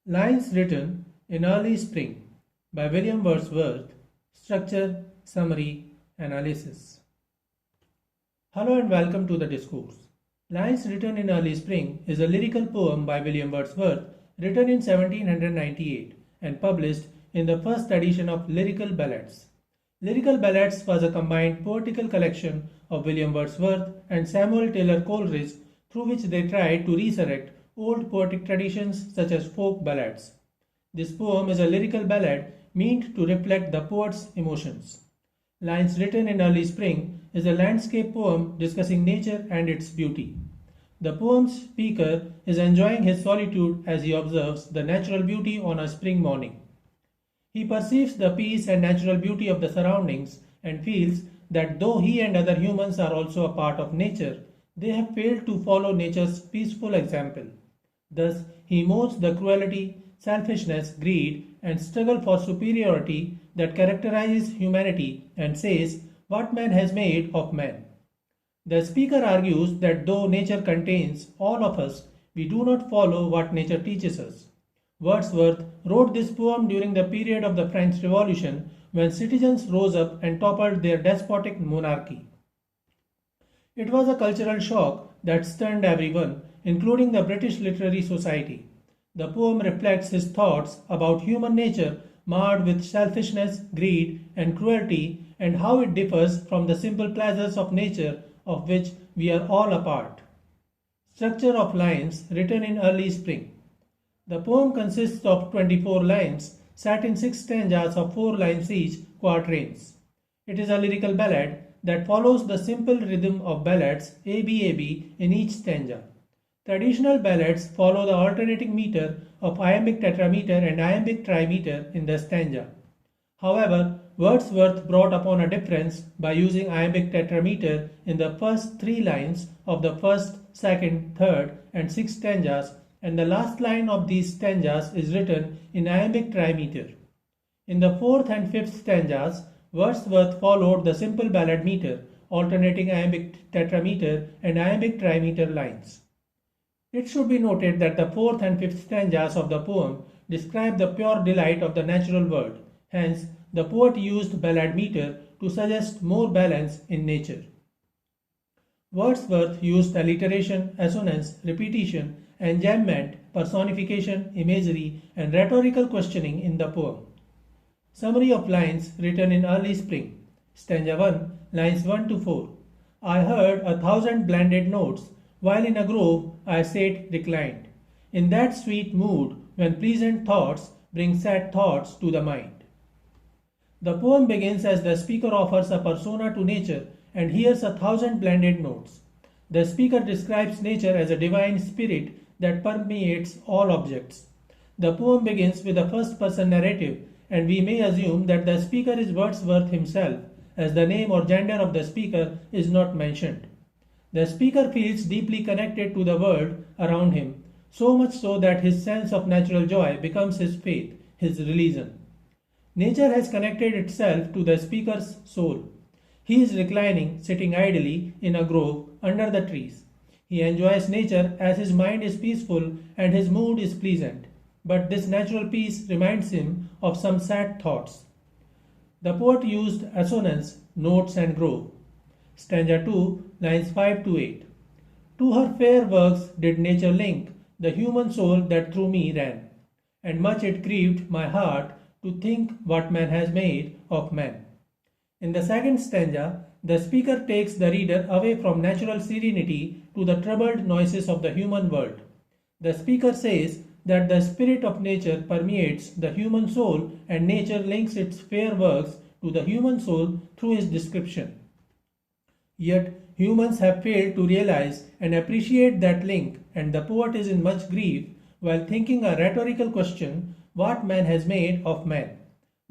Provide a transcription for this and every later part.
Lines written in early spring by William Wordsworth. Structure, summary, analysis. Hello and welcome to the discourse. Lines written in early spring is a lyrical poem by William Wordsworth written in 1798 and published in the first edition of Lyrical Ballads. Lyrical Ballads was a combined poetical collection of William Wordsworth and Samuel Taylor Coleridge through which they tried to resurrect old poetic traditions such as folk ballads. This poem is a lyrical ballad meant to reflect the poet's emotions. Lines written in early spring is a landscape poem discussing nature and its beauty. The poem's speaker is enjoying his solitude as he observes the natural beauty on a spring morning. He perceives the peace and natural beauty of the surroundings and feels that though he and other humans are also a part of nature, they have failed to follow nature's peaceful example. Thus, he moans the cruelty, selfishness, greed, and struggle for superiority that characterizes humanity and says, "What man has made of man?" The speaker argues that though nature contains all of us, we do not follow what nature teaches us. Wordsworth wrote this poem during the period of the French Revolution when citizens rose up and toppled their despotic monarchy. It was a cultural shock that stunned everyone, including the British Literary Society. The poem reflects his thoughts about human nature marred with selfishness, greed, and cruelty, and how it differs from the simple pleasures of nature of which we are all a part. Structure of lines written in early spring. The poem consists of 24 lines set in 6 stanzas of 4 lines each, quatrains. It is a lyrical ballad that follows the simple rhythm of ballads ABAB in each stanza. Traditional ballads follow the alternating meter of iambic tetrameter and iambic trimeter in the stanza. However, Wordsworth brought upon a difference by using iambic tetrameter in the first 3 lines of the first, second, third, and 6th stanzas, and the last line of these stanzas is written in iambic trimeter. In the 4th and 5th stanzas, Wordsworth followed the simple ballad meter, alternating iambic tetrameter and iambic trimeter lines. It should be noted that the 4th and 5th stanzas of the poem describe the pure delight of the natural world. Hence, the poet used ballad meter to suggest more balance in nature. Wordsworth used alliteration, assonance, repetition, enjambment, personification, imagery, and rhetorical questioning in the poem. Summary of lines written in early spring. Stanza 1, lines 1 to 4. I heard 1,000 blended notes, while in a grove I sate reclined, in that sweet mood when pleasant thoughts bring sad thoughts to the mind. The poem begins as the speaker offers a persona to nature and hears 1,000 blended notes. The speaker describes nature as a divine spirit that permeates all objects. The poem begins with a first-person narrative, and we may assume that the speaker is Wordsworth himself, as the name or gender of the speaker is not mentioned. The speaker feels deeply connected to the world around him, so much so that his sense of natural joy becomes his faith, his religion. Nature has connected itself to the speaker's soul. He is reclining, sitting idly in a grove under the trees. He enjoys nature as his mind is peaceful and his mood is pleasant. But this natural peace reminds him of some sad thoughts. The poet used assonance, notes, and grove. Stanza 2, lines 5 to 8. To her fair works did nature link the human soul that through me ran, and much it grieved my heart to think what man has made of man. In the second stanza, the speaker takes the reader away from natural serenity to the troubled noises of the human world. The speaker says that the spirit of nature permeates the human soul and nature links its fair works to the human soul through his description. Yet humans have failed to realize and appreciate that link, and the poet is in much grief while thinking a rhetorical question, what man has made of man,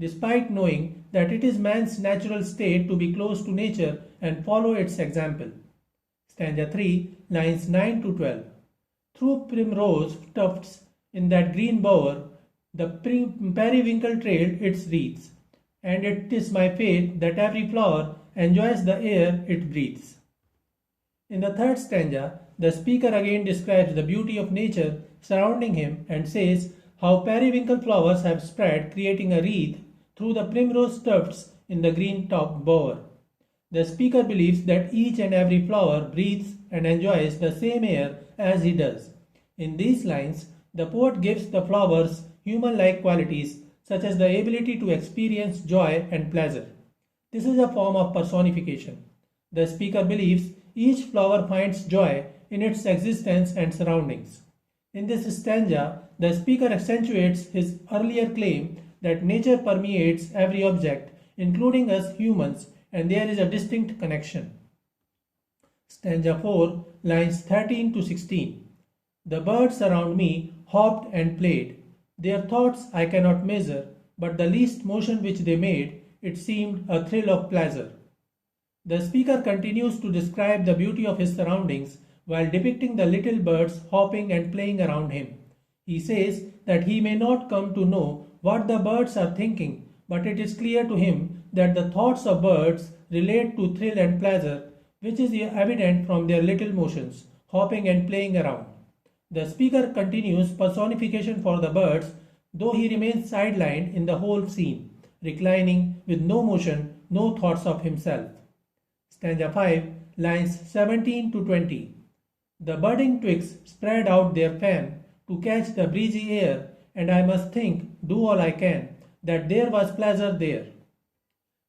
despite knowing that it is man's natural state to be close to nature and follow its example. Stanza 3, lines 9 to 12. Through primrose tufts in that green bower, the periwinkle trailed its wreaths, and it is my faith that every flower enjoys the air it breathes. In the third stanza, the speaker again describes the beauty of nature surrounding him and says, how periwinkle flowers have spread, creating a wreath through the primrose tufts in the green-topped bower. The speaker believes that each and every flower breathes and enjoys the same air as he does. In these lines, the poet gives the flowers human-like qualities such as the ability to experience joy and pleasure. This is a form of personification. The speaker believes each flower finds joy in its existence and surroundings. In this stanza, the speaker accentuates his earlier claim that nature permeates every object, including us humans, and there is a distinct connection. Stanza 4, lines 13 to 16. The birds around me hopped and played. Their thoughts I cannot measure, but the least motion which they made, it seemed a thrill of pleasure. The speaker continues to describe the beauty of his surroundings while depicting the little birds hopping and playing around him. He says that he may not come to know what the birds are thinking, but it is clear to him that the thoughts of birds relate to thrill and pleasure, which is evident from their little motions, hopping and playing around. The speaker continues personification for the birds, though he remains sidelined in the whole scene, reclining with no motion, no thoughts of himself. Stanza 5, lines 17 to 20. The budding twigs spread out their fan to catch the breezy air, and I must think, do all I can, that there was pleasure there.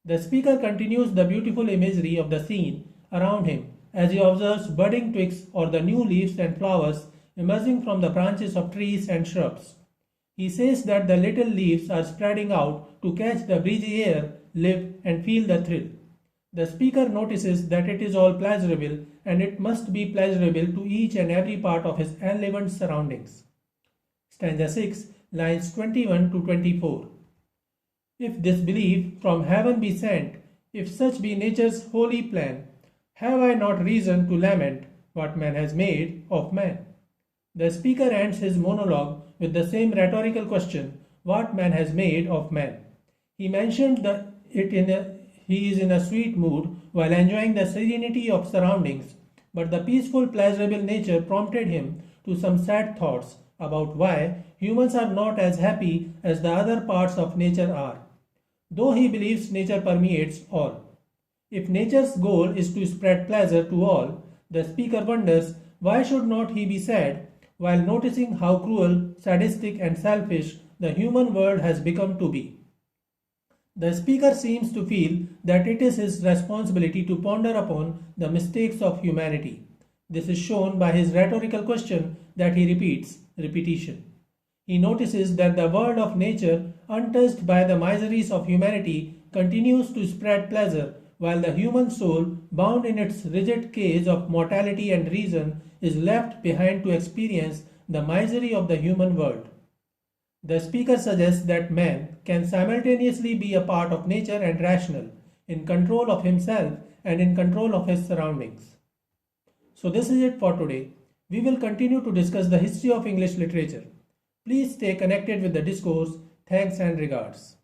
The speaker continues the beautiful imagery of the scene around him as he observes budding twigs or the new leaves and flowers emerging from the branches of trees and shrubs. He says that the little leaves are spreading out to catch the breezy air, live and feel the thrill. The speaker notices that it is all pleasurable and it must be pleasurable to each and every part of his enlivened surroundings. Stanza 6, lines 21 to 24. If this belief from heaven be sent, if such be nature's holy plan, have I not reason to lament what man has made of man? The speaker ends his monologue with the same rhetorical question, what man has made of man. He mentioned that he is in a sweet mood while enjoying the serenity of surroundings, but the peaceful, pleasurable nature prompted him to some sad thoughts about why humans are not as happy as the other parts of nature are, though he believes nature permeates all. If nature's goal is to spread pleasure to all, the speaker wonders why should not he be sad while noticing how cruel, sadistic and selfish the human world has become to be. The speaker seems to feel that it is his responsibility to ponder upon the mistakes of humanity. This is shown by his rhetorical question that he repeats, repetition. He notices that the world of nature, untouched by the miseries of humanity, continues to spread pleasure, while the human soul, bound in its rigid cage of mortality and reason, is left behind to experience the misery of the human world. The speaker suggests that man can simultaneously be a part of nature and rational, in control of himself and in control of his surroundings. So this is it for today. We will continue to discuss the history of English literature. Please stay connected with the discourse. Thanks and regards.